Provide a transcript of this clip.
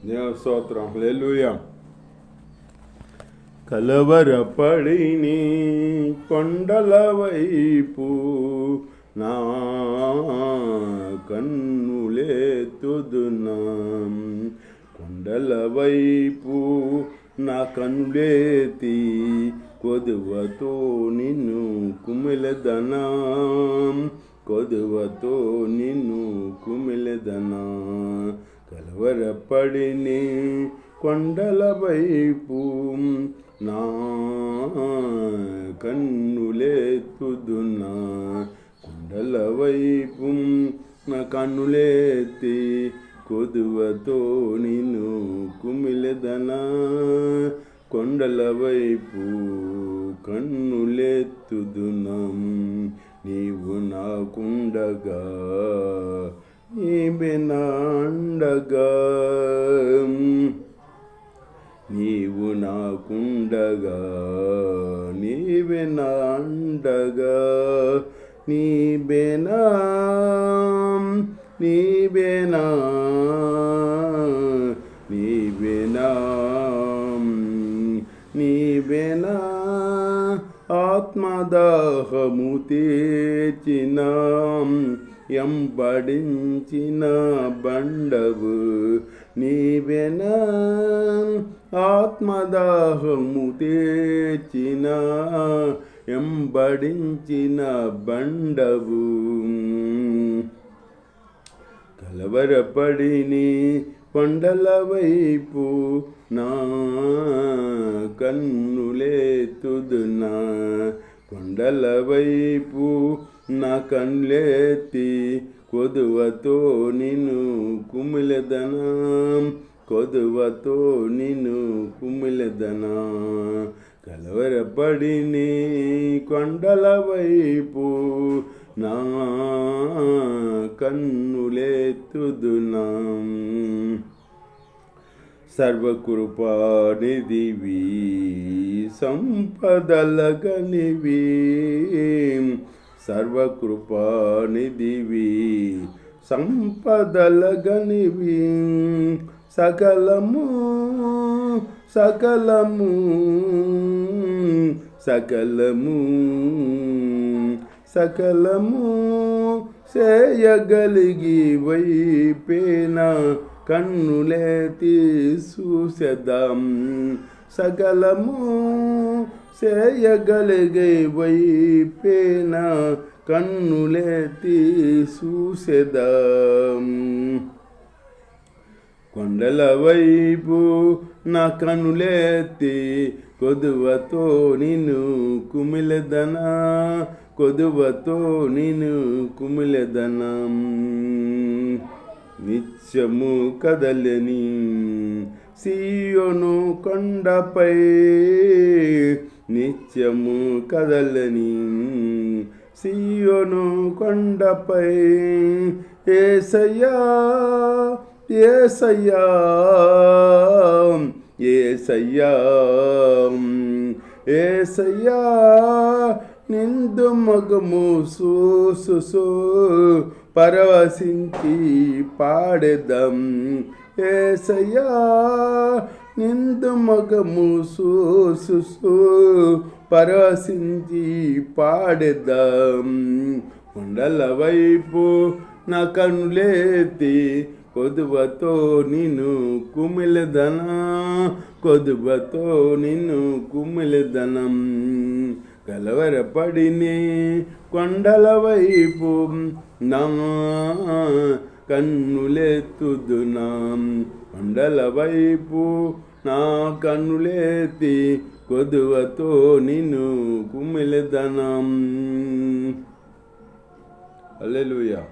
దేవ స్తోత్రం. హల్లెలూయా. కలవరపడిని కొండల వైపు నా కన్నులెత్తుదునా, కొండల వైపు నా కన్నులెత్తి కొదువతో నిన్ను కుమిలెదనా, కొదువతో నిన్ను కుమిలెదనా. కలవరపడిని కొండల వైపు నా కన్నులెత్తుదునా, కొండల వైపు నా కన్నులెత్తి కొదువతో నిన్ను కుమిలెదనా, కొండల వైపు కన్నులెత్తుదునా. నీవు నాకుండగా నీవే నా అండగా, నీవు నాకుండగా నీవే నా అండగా, నీవేనా నీవేనా నీవేనా నీవేనా ఆత్మదాహము తీర్చిన ఎంబడించిన బండవు నీవేనా, ఆత్మదాహము తీర్చిన ఎంబడించిన బండవు. కలవరపడిని కొండల వైపు నా కన్నులెత్తుదునా, కొండల వైపు నా కన్నులెత్తి కొదువతో నిన్ను కుమిలెదనా, కొదువతో నిన్ను కుమిలెదనా. కలవరపడిని కొండల వైపు నా కన్నులెత్తుదునా. సర్వకృపానిధివి సంపదలగనివి, సర్వకృపానిధివి సంపదలగనివి, సకలము సకలము సకలము సకలము చేయగలిగి వైపేన కన్నులెత్తి చూసెదం, సకలము చేయగలిగే వైపేన కన్నులెత్తి చూసెదం. కొండల వైపు నా కన్నులెత్తి కొదువతో నిన్ను కుమిలెదనా, కొదువతో నిన్ను కుమిలెదనా. నిత్యము కదలని సీయోను కొండపై, నిత్యము కదలని సీయోను కొండపై, యేసయ్యా యేసయ్యా యేసయ్యా యేసయ్యా నిందు మగము చూసు పరవశించి పాడెదం, యేసయ్యా నిందు మగము చూసు పరవశించి పాడెదం. కొండల వైపు నా కన్నులెత్తి కొదువతో నిన్ను కుమిలెదనా, కొదువతో నిన్ను కుమిలెదనం. కలవరపడిని కొండల వైపు నా కన్నులెత్తుదునా, కొండల వైపు నా కన్నులెత్తి కొదువతో నిన్ను కుమిలెదనం. హల్లెలూయా.